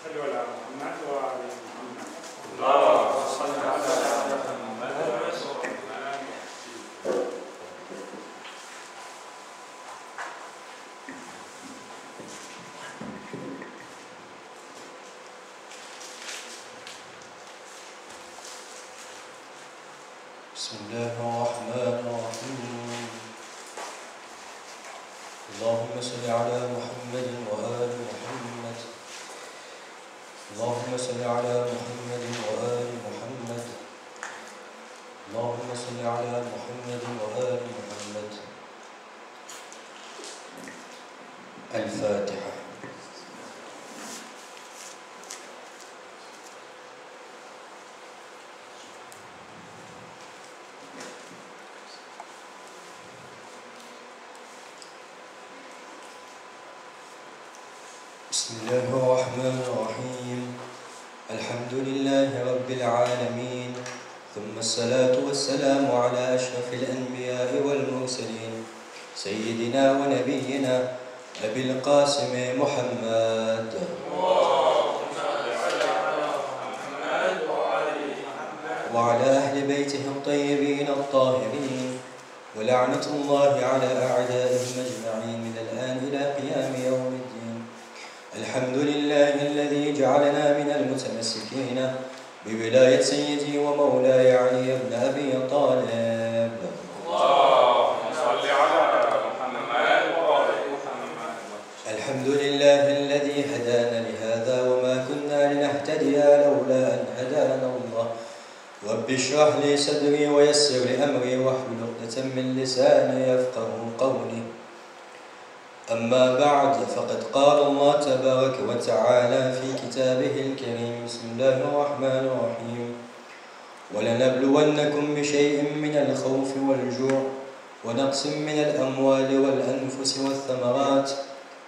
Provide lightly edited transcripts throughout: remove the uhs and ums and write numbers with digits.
بسم الله الرحمن الرحيم اللهم صل على محمد وآل محمد اللهم صل على محمد وآل محمد اللهم صل على محمد وآل محمد الفاتحة. بسم الله الرحمن الرحيم الحمد لله رب العالمين ثم الصلاة والسلام على أشرف الأنبياء والمرسلين سيدنا ونبينا أبي القاسم محمد وعلى أهل بيته الطيبين الطاهرين ولعنة الله على أعدائهم أجمعين من الآن إلى قيام يوم الدين. الحمد لله الذي جعلنا من المتمسكين بولاية سيدي ومولاي علي بن أبي طالب. اللهم صل على محمد وآل محمد. الحمد لله الذي هدانا لهذا وما كنا لنهتدي لولا أن هدانا الله. رب اشرح لي صدري ويسر لي أمري واحلل عقدة من لساني يفقه قولي. أما بعد فقد قال الله تبارك وتعالى في كتابه الكريم بسم الله الرحمن الرحيم ولنبلونكم بشيء من الخوف والجوع ونقص من الأموال والأنفس والثمرات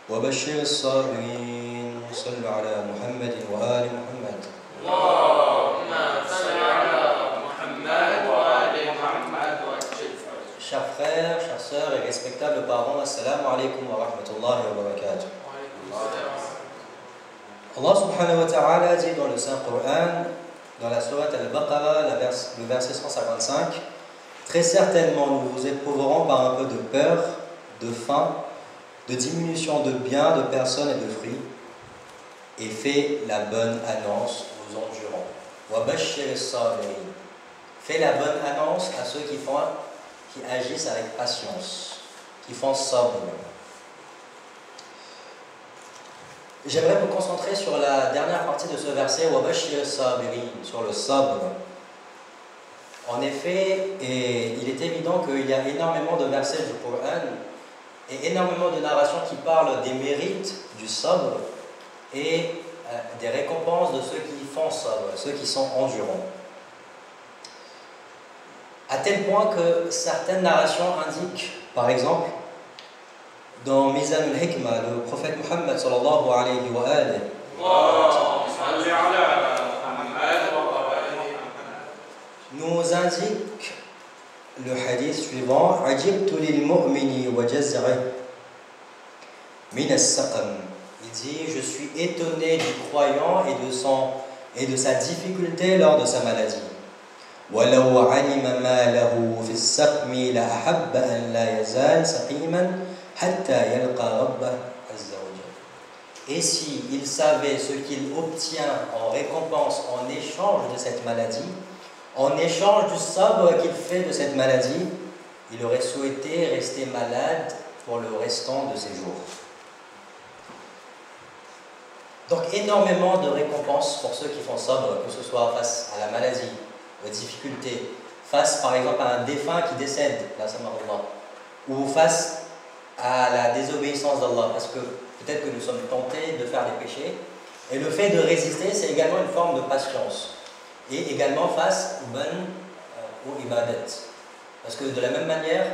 وبشر الصابرين. صلوا على محمد وآل محمد. اللهم صل على محمد وآل محمد. Chers frères, chères sœurs et respectables parents, assalamu alaikum wa rahmatullahi wa barakatuh. Allah subhanahu wa ta'ala dit dans le Saint-Coran, dans la sourate Al-Baqarah, le verset 155, très certainement nous vous éprouverons par un peu de peur, de faim, de diminution de biens, de personnes et de fruits, et fais la bonne annonce aux endurants. Wa bashir as-sabirin. Fais la bonne annonce à ceux qui agissent avec patience, qui font sabr. J'aimerais me concentrer sur la dernière partie de ce verset, wa bashir as-sabirin, sur le sabr. En effet, il est évident qu'il y a énormément de versets du Coran et énormément de narrations qui parlent des mérites du sabr et des récompenses de ceux qui font sabr, ceux qui sont endurants. À tel point que certaines narrations indiquent, par exemple, dans Mizan al-Hikmah, le prophète Muhammad sallallahu alayhi wa alihi nous indique le hadith suivant: Ajibtu lil mu'mini wa jaz'i min as-saqam. Il dit: je suis étonné du croyant et de sa difficulté lors de sa maladie. وَلَوْ عَلِمَ مَا لَهُ فِي السَّقْمِ لَأَحَبَّ أَنْ لَا يَزَالَ سَقِيمًا حَتَّى يَلْقَى رَبَّهُ عَزَّ وَجَلَّ. Et s'il savait ce qu'il obtient en récompense, en échange de cette maladie, en échange du sabre qu'il fait de cette maladie, il aurait souhaité rester malade pour le restant de ses jours. Donc énormément de récompenses pour ceux qui font sabre, que ce soit face à la maladie, aux difficultés, face par exemple à un défunt qui décède, ou face à la désobéissance d'Allah, parce que peut-être que nous sommes tentés de faire des péchés, et le fait de résister, c'est également une forme de patience, et également face au ibadat, parce que de la même manière,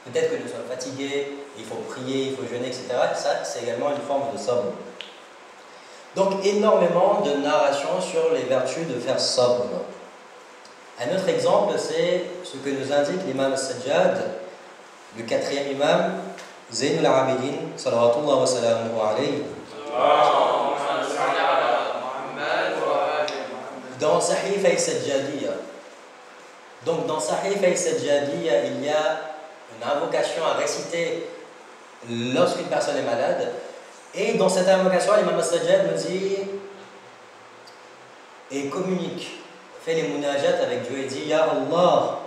peut-être que nous sommes fatigués, il faut prier, il faut jeûner, etc., ça c'est également une forme de sabr. Donc énormément de narrations sur les vertus de faire sabr. Un autre exemple, c'est ce que nous indique l'imam al-Sajjad, le quatrième imam, Zayn al-Abidin, salawatullah wa salamuhu alayhi, dans Sahih al-Sajjadiyya. Donc dans Sahih al-Sajjadiyya, il y a une invocation à réciter lorsqu'une personne est malade. Et dans cette invocation, l'imam al-Sajjad nous dit et communique, fait les munajat avec Dieu et dit: Ya Allah,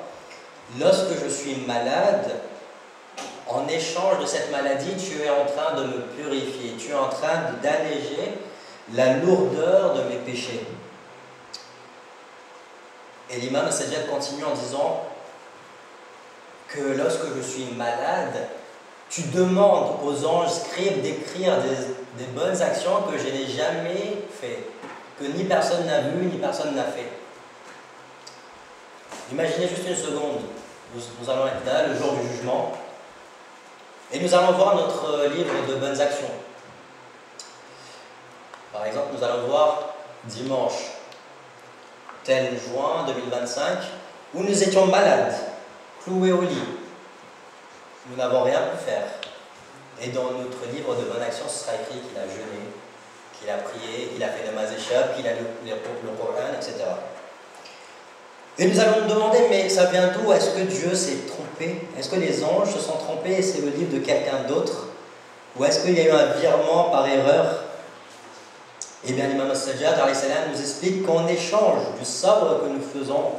lorsque je suis malade, en échange de cette maladie, tu es en train de me purifier, tu es en train d'alléger la lourdeur de mes péchés. Et l'imam al-Sajjad continue en disant que lorsque je suis malade, tu demandes aux anges scribes d'écrire des bonnes actions que je n'ai jamais fait, que ni personne n'a vu, ni personne n'a fait. Imaginez juste une seconde, nous allons être là le jour du jugement, et nous allons voir notre livre de bonnes actions. Par exemple, nous allons voir dimanche, tel juin 2025, où nous étions malades, cloués au lit. Nous n'avons rien pu faire. Et dans notre livre de bonnes actions, ce sera écrit qu'il a jeûné, qu'il a prié, qu'il a fait le mazéchab, qu'il a lu le Coran, etc. Et nous allons nous demander, mais ça vient d'où? Est-ce que Dieu s'est trompé? Est-ce que les anges se sont trompés et c'est le livre de quelqu'un d'autre? Ou est-ce qu'il y a eu un virement par erreur? Eh bien, l'imam al-Sajjad nous explique qu'en échange du sabre que nous faisons,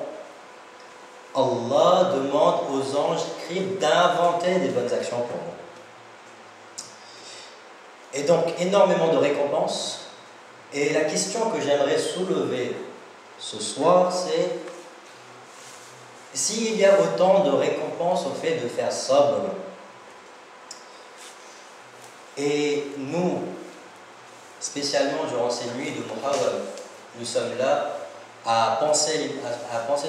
Allah demande aux anges scribes d'inventer des bonnes actions pour nous. Et donc, énormément de récompenses. Et la question que j'aimerais soulever ce soir, c'est: s'il y a autant de récompenses au fait de faire sabr, et nous, spécialement durant ces nuits de Muharram, nous sommes là à penser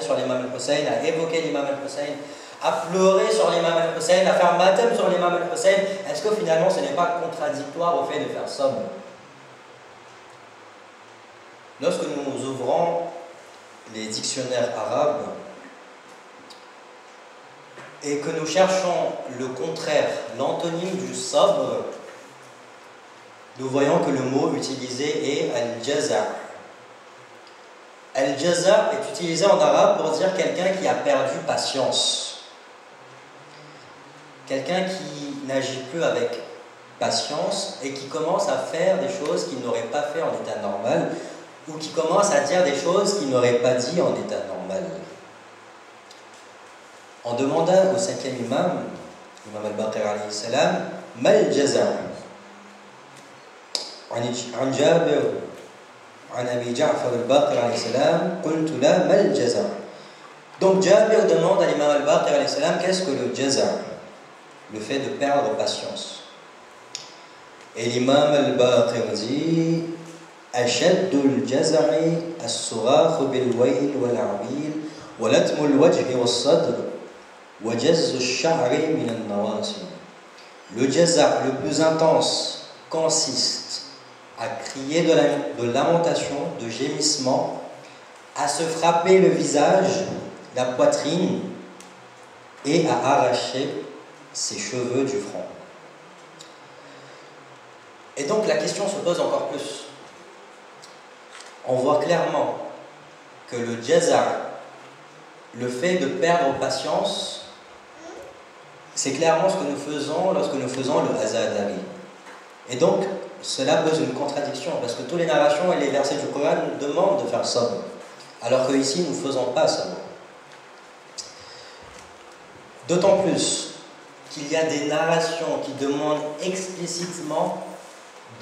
sur l'imam al-Hussein, à évoquer l'imam al-Hussein, à pleurer sur l'imam al-Hussein, à faire matam sur l'imam al-Hussein, est-ce que finalement ce n'est pas contradictoire au fait de faire sabr? Lorsque nous ouvrons les dictionnaires arabes et que nous cherchons le contraire, l'antonyme du sabr, nous voyons que le mot utilisé est al-jaza'. Al-jaza' est utilisé en arabe pour dire quelqu'un qui a perdu patience. Quelqu'un qui n'agit plus avec patience et qui commence à faire des choses qu'il n'aurait pas fait en état normal, ou qui commence à dire des choses qu'il n'aurait pas dit en état normal. On demanda au cinquième imam, l'imam al-Baqir alayhi salam, mal jaza'. عن جابر عن أبي جعفر الباقر عليه السلام قلت لا ما الجزع. Donc Jabir demande à l'imam al-Baqir alayhi salam qu'est-ce que le jaza', le fait de perdre patience. Et l'imam al-Baqir dit أشد الجزع الصراخ بالويل والعويل ولتم الوجه والصدر وجز الشعر من النواصي. Le jaza' le plus intense consiste à crier de lamentation, de gémissement, à se frapper le visage, la poitrine et à arracher ses cheveux du front. Et donc la question se pose encore plus. On voit clairement que le jaza', le fait de perdre patience, c'est clairement ce que nous faisons lorsque nous faisons le azadari. Et donc, cela pose une contradiction, parce que toutes les narrations et les versets du Coran nous demandent de faire sabr, alors qu'ici nous ne faisons pas sabr. D'autant plus qu'il y a des narrations qui demandent explicitement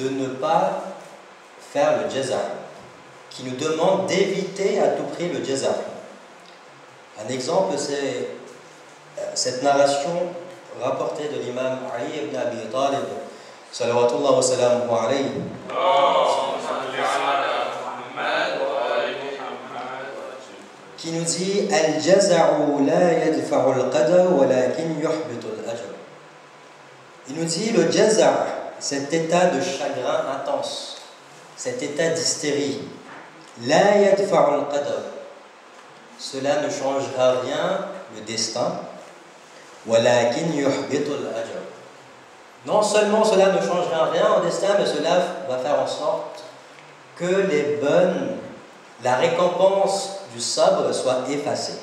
de ne pas faire le jaza', qui nous demandent d'éviter à tout prix le jaza'. Un exemple, c'est cette narration rapportée de l'imam Ali ibn Abi Talib, salawatullah wa salamuhu alayhi, qui nous dit Al-jaza'u la yadfa'u al-qadar walakin yuhbitu al-ajr. Il nous dit le jaza', cet état de chagrin intense, cet état d'hystérie, la yadfa'u al-qadar, cela ne changera rien le destin, walakin yuhbitu al-ajr. Non seulement cela ne changera rien au destin, mais cela va faire en sorte que les bonnes la récompense du sabre soit effacée.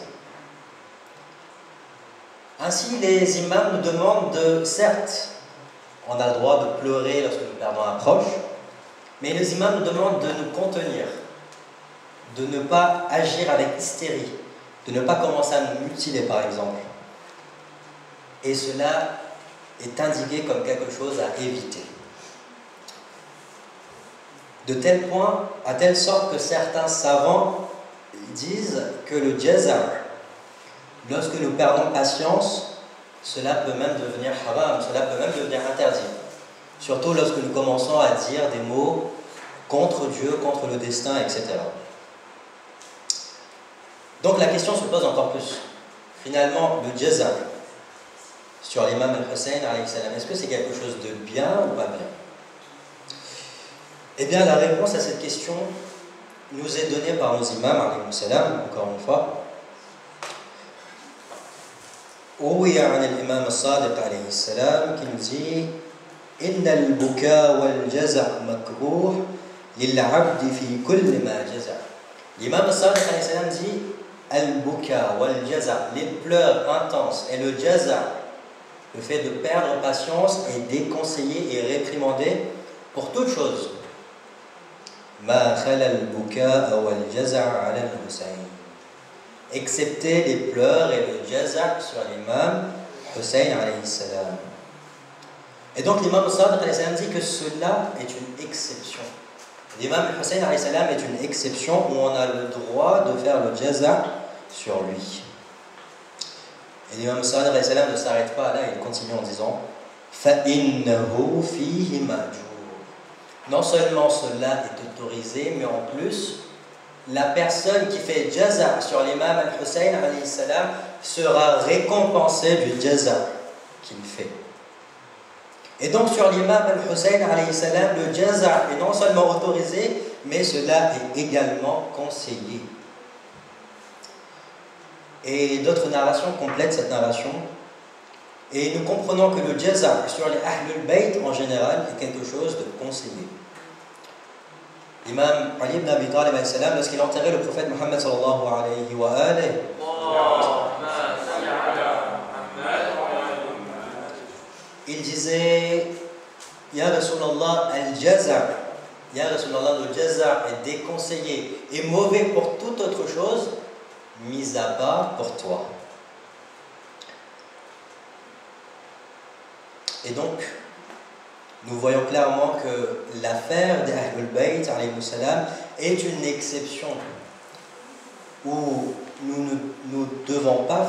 Ainsi, les imams nous demandent certes, on a le droit de pleurer lorsque le perdant approche, mais les imams nous demandent de nous contenir, de ne pas agir avec hystérie, de ne pas commencer à nous mutiler par exemple. Et cela est indiqué comme quelque chose à éviter. De tel point, à telle sorte que certains savants disent que le jaza', lorsque nous perdons patience, cela peut même devenir haram, cela peut même devenir interdit. Surtout lorsque nous commençons à dire des mots contre Dieu, contre le destin, etc. Donc la question se pose encore plus. Finalement, le jaza' sur l'imam al-Hussein, est-ce que c'est quelque chose de bien ou pas bien? Eh bien, la réponse à cette question nous est donnée par nos imams, encore une fois. روي عن الإمام الصادق عليه السلام qui nous dit إن البكاء والجزع مكروه للعبد في كل ما جزع. L'imam الصادق عليه السلام dit البكاء والجزع, les pleurs intenses et le jaza', le fait de perdre patience, est déconseillé et réprimandé pour toute chose. ما خلا البكاء والجزع على الحسين, excepté les pleurs et le jaza' sur l'imam Hussein alayhi salam. Et donc l'imam Sadiq alayhi salam dit que cela est une exception. L'imam Hussein alayhi salam est une exception où on a le droit de faire le jaza' sur lui. Et l'imam Sadiq alayhi salam ne s'arrête pas là, il continue en disant فَإِنَّهُ فِيهِ مَأْجُورٌ. Non seulement cela est autorisé, mais en plus la personne qui fait jaza' sur l'imam al-Hussein alayhi salam sera récompensée du jaza' qu'il fait. Et donc sur l'imam al-Hussein alayhi salam, le jaza' est non seulement autorisé, mais cela est également conseillé. Et d'autres narrations complètent cette narration. Et nous comprenons que le jaza' sur les Ahlul Bayt en général est quelque chose de conseillé. L'imam Ali ibn Abi Talib alayhi salam, lorsqu'il enterrait le prophète Muhammad sallallahu alayhi wa alayhi, il disait Ya Rasulallah, al-jaza', Ya Rasulallah, le jaza' est déconseillé et mauvais pour toute autre chose, mis à part pour toi. Et donc, nous voyons clairement que l'affaire des Ahlul Bayt alayhi salam est une exception où nous ne devons pas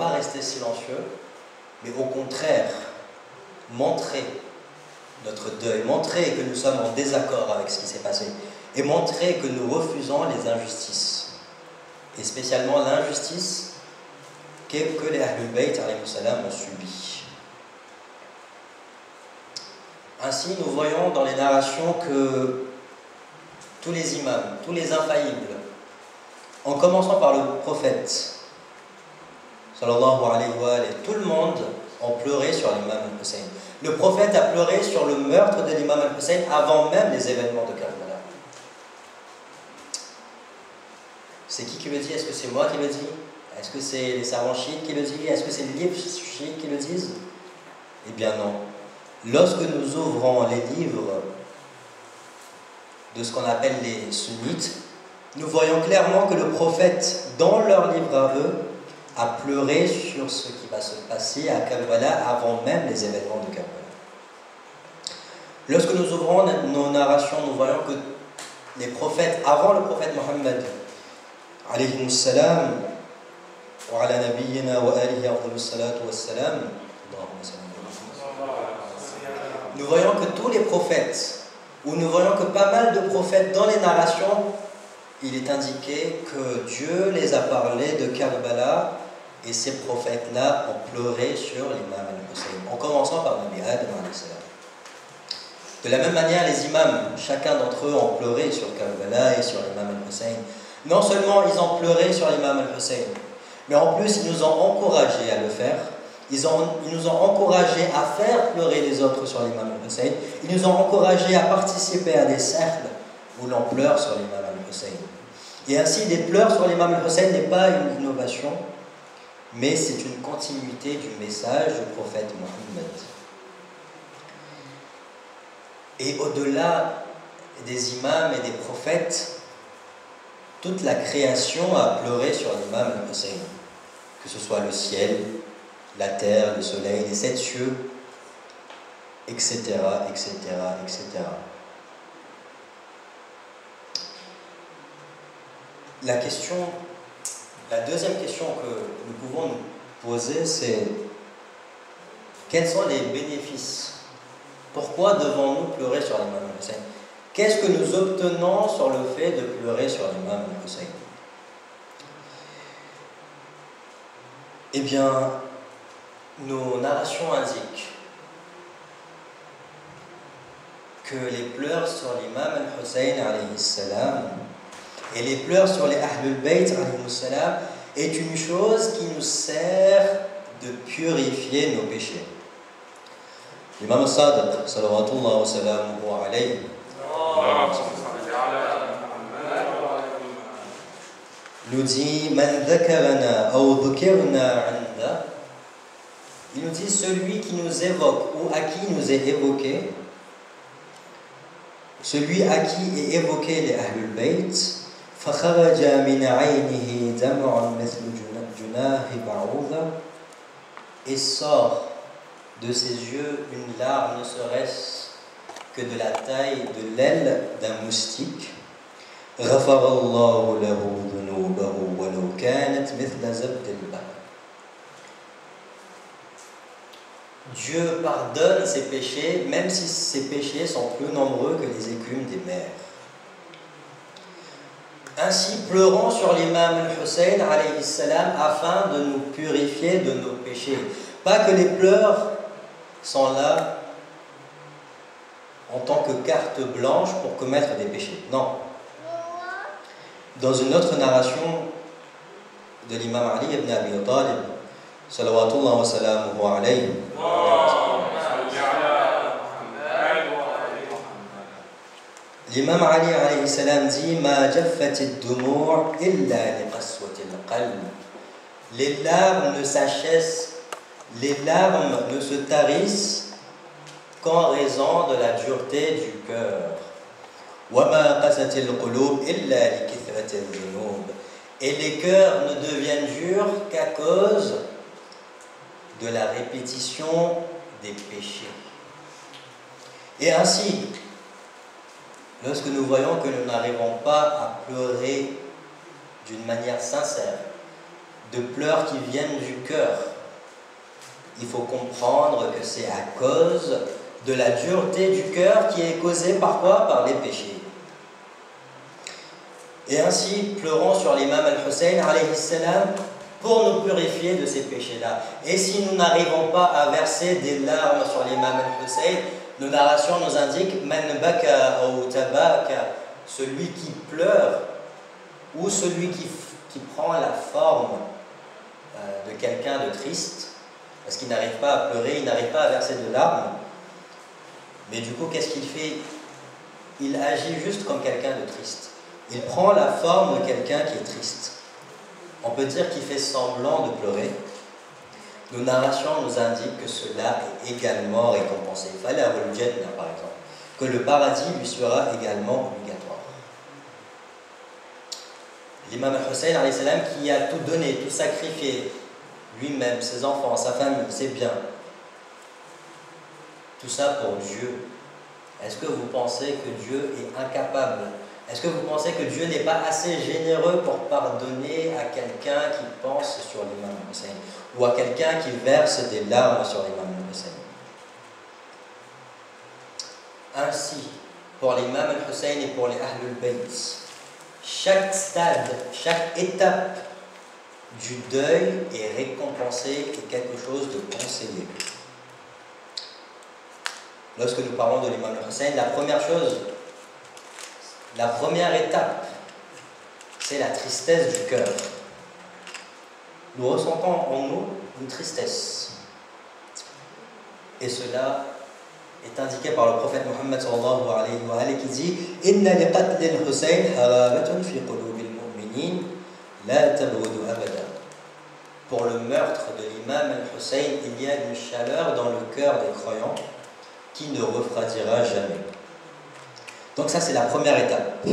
rester silencieux, mais au contraire, montrer notre deuil, montrer que nous sommes en désaccord avec ce qui s'est passé, et montrer que nous refusons les injustices, et spécialement l'injustice que les Ahlul Bayt alayhi salam ont subie. Ainsi, nous voyons dans les narrations que tous les imams, tous les infaillibles, en commençant par le prophète, sallallahu alayhi wa alayhi, tout le monde ont pleuré sur l'imam al-Hussein. Le prophète a pleuré sur le meurtre de l'imam al-Hussein avant même les événements de Karbala. C'est qui le dit? Est-ce que c'est moi qui le dis? Est-ce que c'est les savants chiites qui le disent? Est-ce que c'est les livres chiites qui le disent? Eh bien non. Lorsque nous ouvrons les livres de ce qu'on appelle les sunnites, nous voyons clairement que le prophète, dans leur livre à eux, a pleuré sur ce qui va se passer à Karbala avant même les événements de Karbala. Lorsque nous ouvrons nos narrations, nous voyons que les prophètes, avant le prophète Mohammed, alayhi salam, wa ala nabiyyina wa alihi afdalu salatu wa salam, nous voyons que tous les prophètes, ou nous voyons que pas mal de prophètes dans les narrations, il est indiqué que Dieu les a parlé de Karbala et ces prophètes-là ont pleuré sur l'imam al-Hussein, en commençant par Nabi Adam alayhi salam. De la même manière, les imams, chacun d'entre eux ont pleuré sur Karbala et sur l'imam al-Hussein. Non seulement ils ont pleuré sur l'imam al-Hussein, mais en plus ils nous ont encouragés à le faire. Ils nous ont encouragés à faire pleurer les autres sur l'imam al-Hussein. Ils nous ont encouragés à participer à des cercles où l'on pleure sur l'imam al-Hussein. Et ainsi, des pleurs sur l'imam al-Hussein n'est pas une innovation, mais c'est une continuité du message du prophète Mohammed. Et au-delà des imams et des prophètes, toute la création a pleuré sur l'imam al-Hussein, que ce soit le ciel, la terre, le soleil, les 7 cieux, etc., etc., etc. La deuxième question que nous pouvons nous poser, c'est quels sont les bénéfices? Pourquoi devons-nous pleurer sur l'imam al-Hussein? Qu'est-ce que nous obtenons sur le fait de pleurer sur l'imam al-Hussein? Eh bien, nos narrations indiquent que les pleurs sur l'imam al-Hussein alayhi salam et les pleurs sur les Ahlul Bayt alayhi salam est une chose qui nous sert de purifier nos péchés. L'imam al-Sadiq salawatullah wa salamuhu alayhi nous dit Man dhakarana aw dhukirna 'inda. Il nous dit celui qui nous évoque ou à qui nous est évoqué, celui à qui est évoqué les Ahlul Bayt, فخرج من عينه دمع مثل جناح بعوضة, et sort de ses yeux une larme ne serait-ce que de la taille de l'aile d'un moustique. غفر الله له ذنوبه ولو كانت مثل زبد البحر. Dieu pardonne ses péchés, même si ses péchés sont plus nombreux que les écumes des mers. Ainsi, pleurons sur l'imam al-Hussein alayhi salam afin de nous purifier de nos péchés. Pas que les pleurs sont là en tant que carte blanche pour commettre des péchés. Non. Dans une autre narration de l'imam Ali ibn Abi Talib, salawatullah wa salamuhu alayhi, l'imam Ali alayhi salam dit Ma jaffati ad-dumu' illa li qaswati al-qalb. Les larmes ne s'achèvent, les larmes ne se tarissent qu'en raison de la dureté du cœur. Wa ma qasat al-qulub illa li kithrati adh-dhunub. Et les cœurs ne deviennent durs qu'à cause de la répétition des péchés. Et ainsi, lorsque nous voyons que nous n'arrivons pas à pleurer d'une manière sincère, de pleurs qui viennent du cœur, il faut comprendre que c'est à cause de la dureté du cœur qui est causée par quoi? Par les péchés. Et ainsi, pleurons sur l'imam al-Hussein alayhi salam pour nous purifier de ces péchés-là. Et si nous n'arrivons pas à verser des larmes sur l'imam al-Hussein, nos narrations nous indiquent Man baka ou tabaka, celui qui pleure ou celui qui prend la forme de quelqu'un de triste, parce qu'il n'arrive pas à pleurer, il n'arrive pas à verser de larmes. Mais du coup, qu'est-ce qu'il fait? Il agit juste comme quelqu'un de triste. Il prend la forme de quelqu'un qui est triste. On peut dire qu'il fait semblant de pleurer. Nos narrations nous indiquent que cela est également récompensé. Fala wal jannah, par exemple, que le paradis lui sera également obligatoire. L'imam al-Hussein alayhi salam, qui a tout donné, tout sacrifié, lui-même, ses enfants, sa famille, ses biens, tout ça pour Dieu. Est-ce que vous pensez que Dieu est incapable? Est-ce que vous pensez que Dieu n'est pas assez généreux pour pardonner à quelqu'un qui pense sur l'imam Hussein ou à quelqu'un qui verse des larmes sur l'imam Hussein? Ainsi, pour l'imam al-Hussein et pour les Ahlul Bayt, chaque stade, chaque étape du deuil est récompensée et quelque chose de conseillé. Lorsque nous parlons de l'imam al-Hussein, la première étape, c'est la tristesse du cœur. Nous ressentons en nous une tristesse. Et cela est indiqué par le prophète Mohammed sallallahu alayhi wa alayhi qui dit Inna li qatl al-Hussein harabatun fi qulubil mu'minin la tabrudu abada. Pour le meurtre de l'imam al-Hussein, il y a une chaleur dans le cœur des croyants qui ne refroidira jamais. Donc ça c'est la première étape.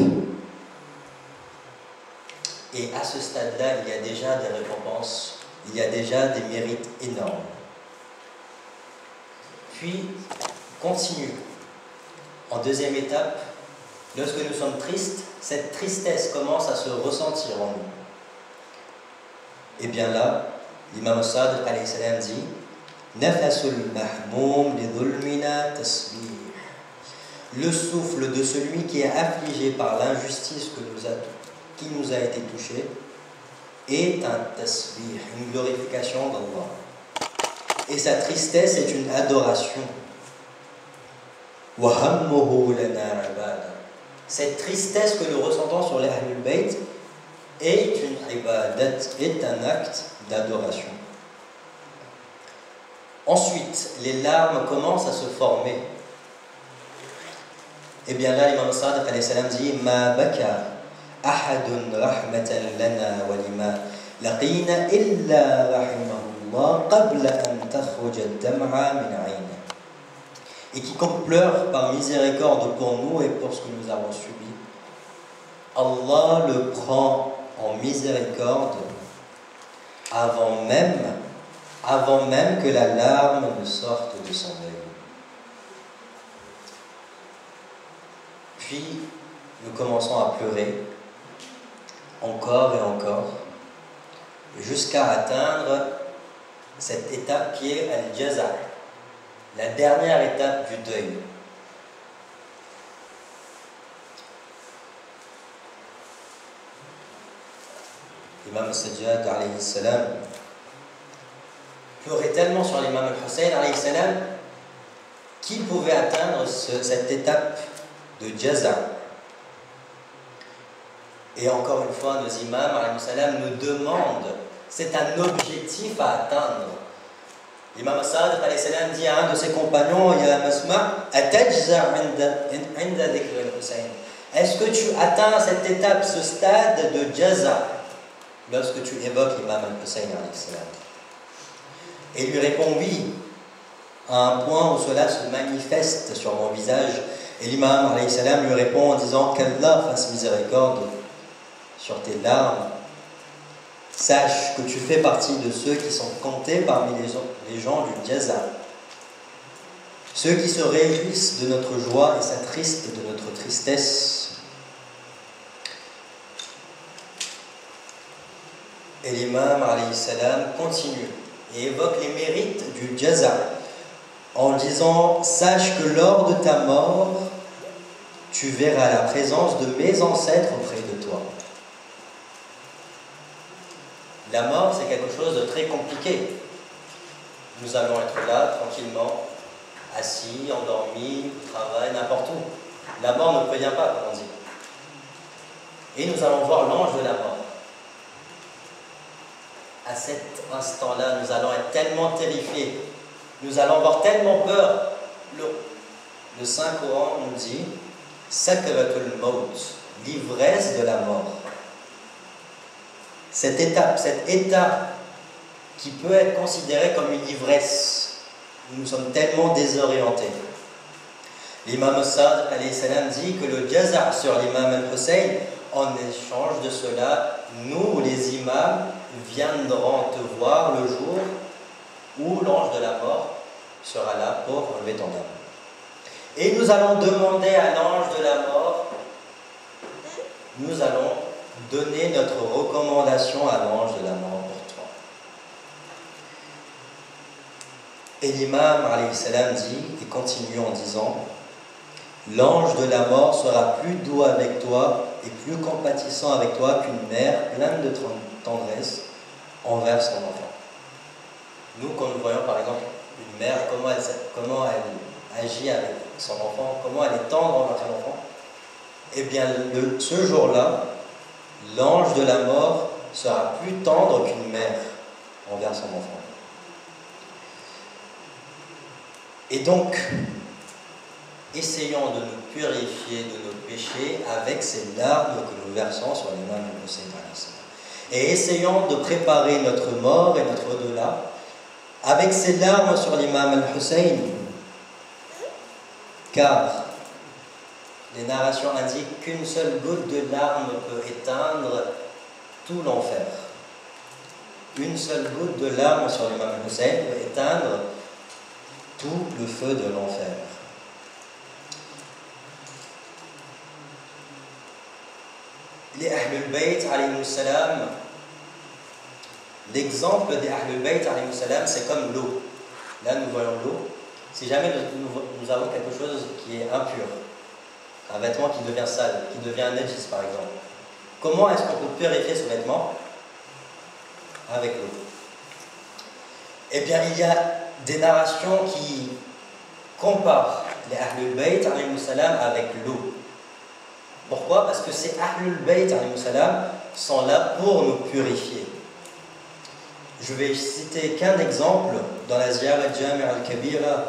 Et à ce stade-là, il y a déjà des récompenses, il y a déjà des mérites énormes. Puis, continue. En deuxième étape, lorsque nous sommes tristes, cette tristesse commence à se ressentir en nous. Et bien là, l'imam Sadiq alayhi salam dit Nafasul mahmoum li dhulmina tasbih. Le souffle de celui qui est affligé par l'injustice qui nous a été touché est un tasbih, une glorification d'Allah. Et sa tristesse est une adoration. Cette tristesse que nous ressentons sur les Ahlul Bayt est une ibadat, est un acte d'adoration. Ensuite, les larmes commencent à se former. Et bien là, l'imam Sadiq alayhi salam dit Ma baka ahadun rahmatan lana wa lima laqina illa rahimahullah qabla an takhruja ad-dam'a min 'ayna. Et quiconque pleure par miséricorde pour nous et pour ce que nous avons subi, Allah le prend en miséricorde avant même que la larme ne sorte de son œil. Puis, nous commençons à pleurer, encore et encore, jusqu'à atteindre cette étape qui est al-jaza', la dernière étape du deuil. L'imam al-Sajjad alayhi salam pleurait tellement sur l'imam al-Hussein alayhi salam qu'il pouvait atteindre cette étape de jaza'. Et encore une fois, nos imams alayhi salam nous demandent, c'est un objectif à atteindre. L'imam Sadiq alayhi salam dit à un de ses compagnons, Ya Masma, atajza' inda dhikr al-Hussein. Est-ce que tu atteins cette étape, ce stade de jaza' lorsque tu évoques l'imam al-Hussein alayhi salam? Et il lui répond oui, à un point où cela se manifeste sur mon visage. Et l'imam alayhi salam lui répond en disant qu'Allah fasse miséricorde sur tes larmes. Sache que tu fais partie de ceux qui sont comptés parmi les gens du jaza', ceux qui se réjouissent de notre joie et s'attristent de notre tristesse. Et l'imam alayhi salam continue et évoque les mérites du jaza' en disant sache que lors de ta mort tu verras la présence de mes ancêtres auprès de toi. La mort, c'est quelque chose de très compliqué. Nous allons être là, tranquillement, assis, endormis, au travail, n'importe où. La mort ne prévient pas, comme on dit. Et nous allons voir l'ange de la mort. À cet instant-là, nous allons être tellement terrifiés. Nous allons avoir tellement peur. Le Saint-Coran nous dit « Sakratul maut », l'ivresse de la mort. Cette étape, cet état qui peut être considéré comme une ivresse, nous sommes tellement désorientés. L'imam Sadiq alayhi salam dit que le jaza' sur l'imam al-Hussein, en échange de cela, nous les imams viendrons te voir le jour où l'ange de la mort sera là pour enlever ton âme. Et nous allons demander à l'ange de la mort, nous allons donner notre recommandation à l'ange de la mort pour toi. Et l'imam alayhi salam dit, et continue en disant, l'ange de la mort sera plus doux avec toi et plus compatissant avec toi qu'une mère pleine de tendresse envers son enfant. Nous, quand nous voyons par exemple une mère, comment elle agit avec son enfant, comment elle est tendre envers son enfant, eh bien ce jour-là, l'ange de la mort sera plus tendre qu'une mère envers son enfant. Et donc, essayons de nous purifier de nos péchés avec ces larmes que nous versons sur l'imam al-Hussein. Et essayons de préparer notre mort et notre au-delà avec ces larmes sur l'imam al-Hussein, car les narrations indiquent qu'une seule goutte de larmes peut éteindre tout l'enfer. Une seule goutte de larmes sur l'imam al-Hussein peut éteindre tout le feu de l'enfer. Les Ahlul Bayt alayhi salam, l'exemple des Ahlul Bayt alayhi salam, c'est comme l'eau. Là nous voyons l'eau. Si jamais nous avons quelque chose qui est impur, un vêtement qui devient sale, qui devient najis par exemple, comment est-ce qu'on peut purifier ce vêtement? Avec l'eau. Eh bien, il y a des narrations qui comparent les Ahlul Bayt alayhi salam avec l'eau. Pourquoi? Parce que ces Ahlul Bayt alayhi salam sont là pour nous purifier. Je vais citer qu'un exemple dans la Ziyara al-Jami' al-Kabira.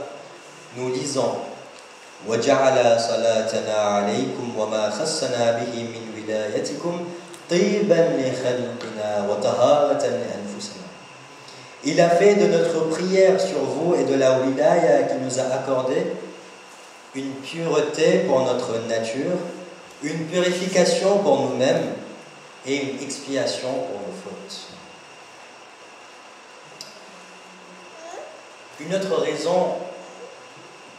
Nous lisons وَجَعَلَ صَلَاتَنَا عَلَيْكُمْ وَمَا خَصَّنَا بِهِ مِنْ وِلَايَتِكُمْ طِيبًا لِخَلْقِنَا وَطَهَارَةً لِأَنفُسِنَا. Il a fait de notre prière sur vous et de la wilaya qu'il nous a accordée une pureté pour notre nature, une purification pour nous-mêmes et une expiation pour nos fautes. Une autre raison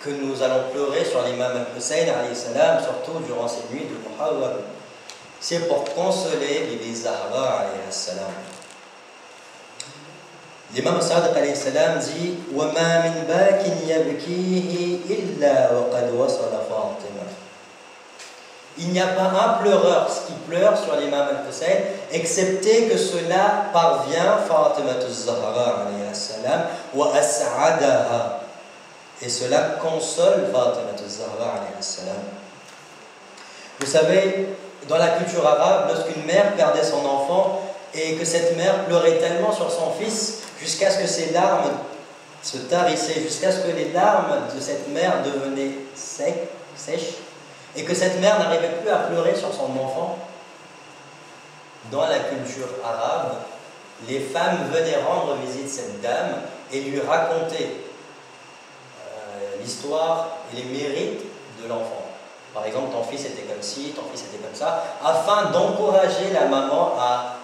que nous allons pleurer sur l'imam al-Hussein alayhi salam, surtout durant ces nuits de Muharram, c'est pour consoler Bibi Zahra alayhi salam. L'imam Sadiq alayhi salam dit وَمَا مِنْ بَاكٍ يَبْكِيهِ إِلَّا وَقَدْ وَصَلَ فَاطِمَةً. Il n'y a pas un pleureur qui pleure sur l'imam al-Hussein, excepté que cela parvient Fatima az-Zahra alayhi salam wa as'adaha. Et cela console Fatima az-Zahra alayhi salam. Vous savez, dans la culture arabe, lorsqu'une mère perdait son enfant et que cette mère pleurait tellement sur son fils jusqu'à ce que ses larmes se tarissaient, jusqu'à ce que les larmes de cette mère devenaient sèches, et que cette mère n'arrivait plus à pleurer sur son enfant, dans la culture arabe, les femmes venaient rendre visite à cette dame et lui raconter l'histoire et les mérites de l'enfant. Par exemple, ton fils était comme ci, ton fils était comme ça, afin d'encourager la maman à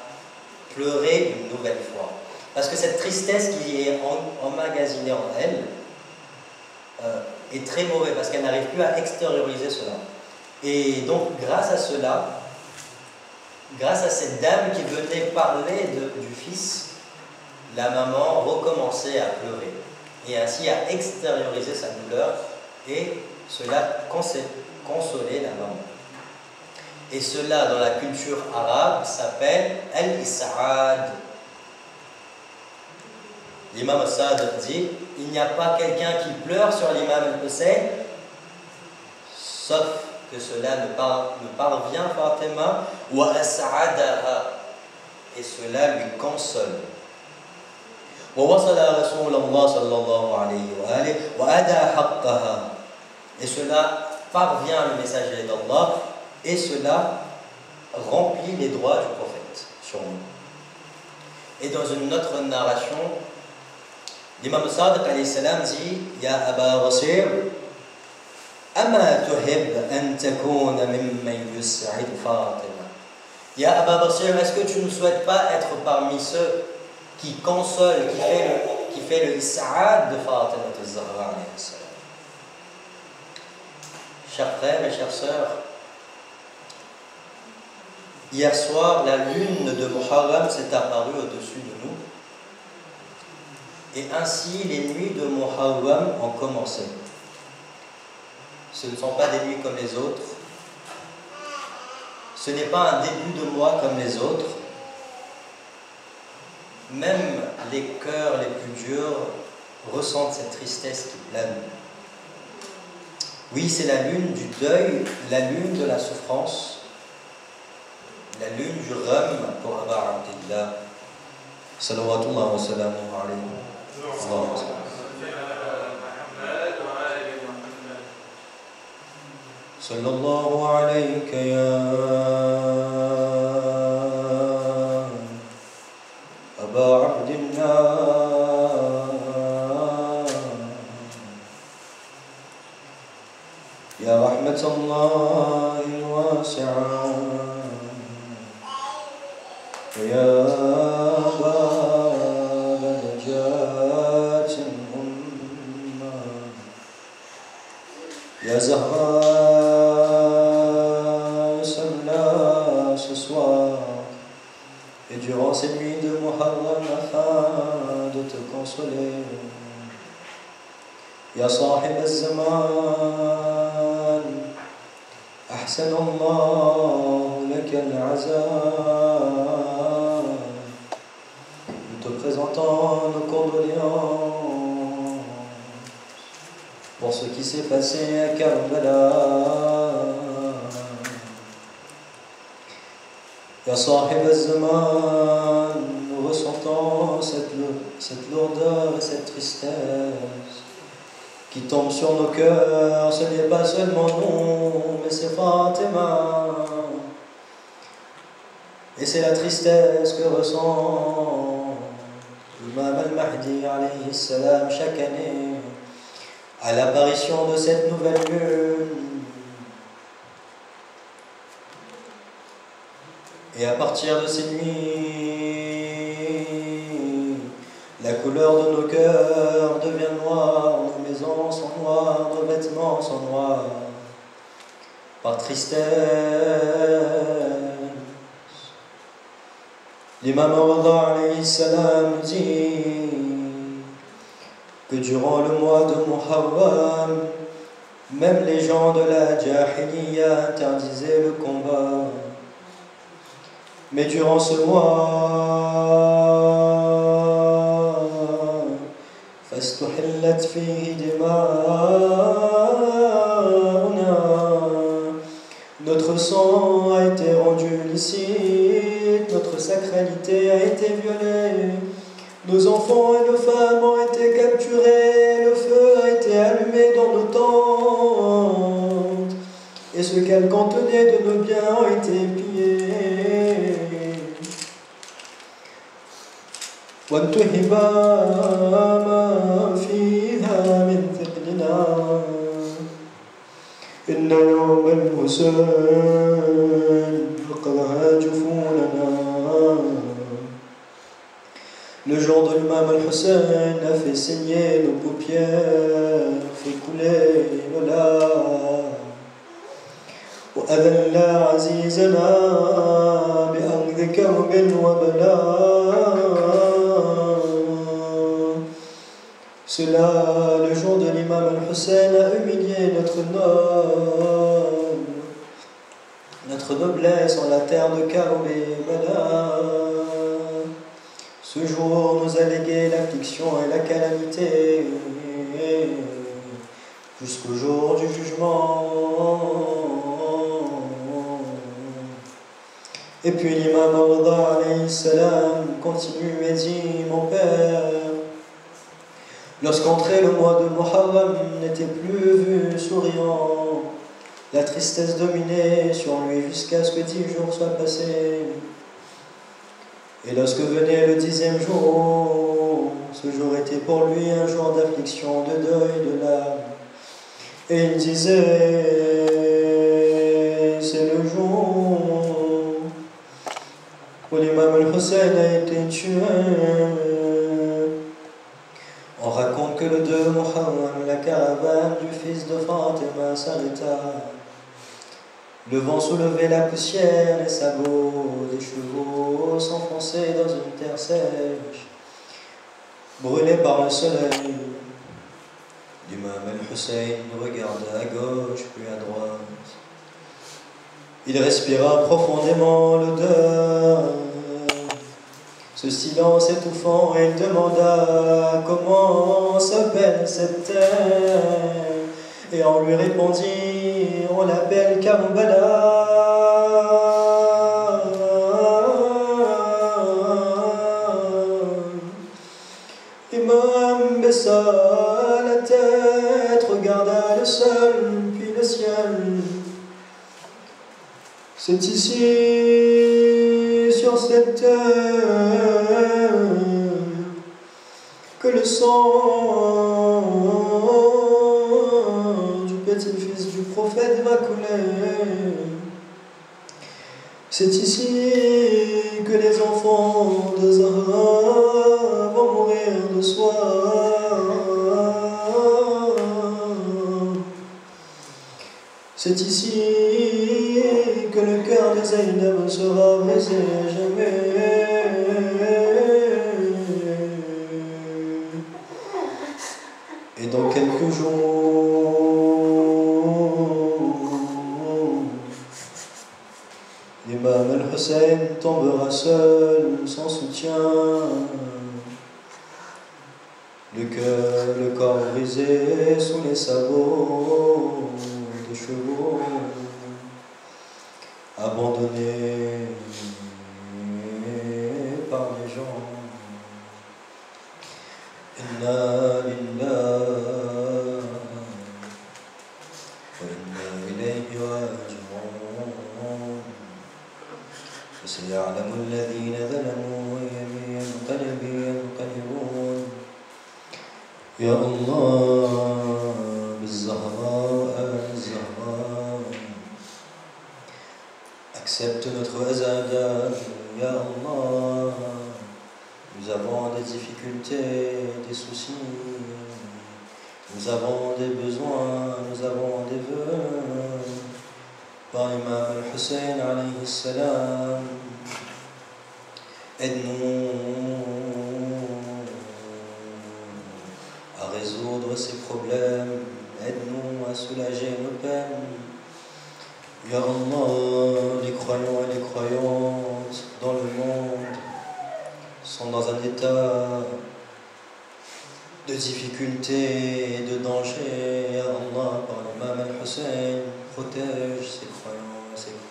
pleurer une nouvelle fois. Parce que cette tristesse qui est emmagasinée en elle est très mauvaise, parce qu'elle n'arrive plus à extérioriser cela. Et donc, grâce à cela, grâce à cette dame qui venait parler du fils, la maman recommençait à pleurer. Et ainsi à extérioriser sa douleur, et cela consolait la maman. Et cela, dans la culture arabe, s'appelle al-Is'ad. L'imam al-Sadiq dit, il n'y a pas quelqu'un qui pleure sur l'imam al-Hussein, sauf que cela ne parvient Fatima, wa as'adaha, et cela lui console. ووصل رسول الله صلى الله عليه وآله وأدى حقها. Et cela parvient le messager d'Allah, et cela remplit les droits du prophète sur nous. Et dans une autre narration, l'imam Sadiq alayhi salam dit Ya Aba Basir, Ama tuhib an takuna mimman yus'id Fatima. Ya Aba Basir, est-ce que tu ne souhaites pas être parmi ceux qui console, qui fait le Is'ad de Fatima az-Zahra alayhi salam? Chers frères et chères sœurs, hier soir, la lune de Muharram s'est apparue au-dessus de nous, et ainsi les nuits de Muharram ont commencé. Ce ne sont pas des nuits comme les autres, ce n'est pas un début de mois comme les autres. Même les cœurs les plus durs ressentent cette tristesse qui plane. Oui, c'est la lune du deuil, la lune de la souffrance, la lune du rhum pour Aba Abdillah. Salawatullah wa salamu alayhi. صلى الله عليك يا أبا عبد الله يا رحمة الله الواسعة ويا باب نجاة الأمة يا Zahra, sommes-là ce soir et durant ces nuits de Muharram afin de te consoler. Ya Sahib al-Zaman, أحسن الله لك العزاء. Nous te présentons nos condoléances pour ce qui s'est passé à Karbala. Ya Sahib al-Zaman, nous ressentons cette lourdeur et cette tristesse qui tombe sur nos cœurs. Ce n'est pas seulement nous, mais c'est Fatima. Et c'est la tristesse que ressent l'imam al-Mahdi alayhi salam chaque année à l'apparition de cette nouvelle lune. Et à partir de ces nuits, la couleur de nos cœurs devient noire, nos maisons sont noires, nos vêtements sont noirs, par tristesse. L'imam Rida alayhi salam dit que durant le mois de Muharram, même les gens de la Jahiliya interdisaient le combat. Mais durant ce mois, فاستحلت فيه دماؤنا, notre sang a été rendu licite, notre sacralité a été violée, nos enfants et nos femmes ont été capturés, le feu a été allumé dans nos tentes, et ce qu'elles contenaient de nos biens ont été pillés. وانتهب ما فيها من ثقلنا إن يوم الحسين أقلع جفوننا. Le jour de l'imam al-Hussein a fait saigner nos paupières, fait couler nos larmes. وأذل عزيزنا بأرض كرب وبلاء. Cela, le jour de l'imam al-Hussein, a humilié notre noblesse en la terre de Karb et Bala. Ce jour nous a légué l'affliction et la calamité jusqu'au jour du jugement. Et puis l'imam Rida alayhi salam continue et dit: mon père, lorsqu'entrait le mois de Muharram, n'était plus vu souriant, la tristesse dominait sur lui jusqu'à ce que 10 jours soient passés. Et lorsque venait le 10e jour, ce jour était pour lui un jour d'affliction, de deuil, de larmes. Et il disait: c'est le jour où l'imam al-Hussein a été tué. On raconte que le 2 Muharram, la caravane du fils de Fatima s'arrêta. Le vent soulevait la poussière, les sabots des chevaux s'enfonçaient dans une terre sèche, brûlée par le soleil. L'imam al-Hussein regarda à gauche puis à droite. Il respira profondément l'odeur, ce silence étouffant, et il demanda: comment s'appelle cette terre? Et on lui répondit: on l'appelle Karbala. L'imam baissa la tête, regarda le sol, puis le ciel, C'est ici, sur cette terre, que le sang du petit-fils du prophète va couler. C'est ici que les enfants de Zahra vont mourir de soif. C'est ici que le cœur de Zaynab sera brisé à jamais. Et dans quelques jours, l'imam al-Hussein tombera seul, sans soutien, le corps brisé sous les sabots des chevaux, abandonné par les gens. Inna lillahi wa inna ilayhi raji'un. فسيعلم الذين ظلموا أي منقلب ينقلبون. يا الله بالزهراء الزهراء accepte notre azada. Ya Allah, nous avons des difficultés, des soucis, nous avons des besoins, nous avons des vœux. Par Imam al-Hussein alayhi salam, aide-nous à résoudre ces problèmes, aide-nous à soulager nos peines. Ya Allah, les croyants et les croyantes dans le monde sont dans un état de difficulté et de danger. Ya Allah, par l'imam al-Hussein, protège ses croyants et ses croyantes.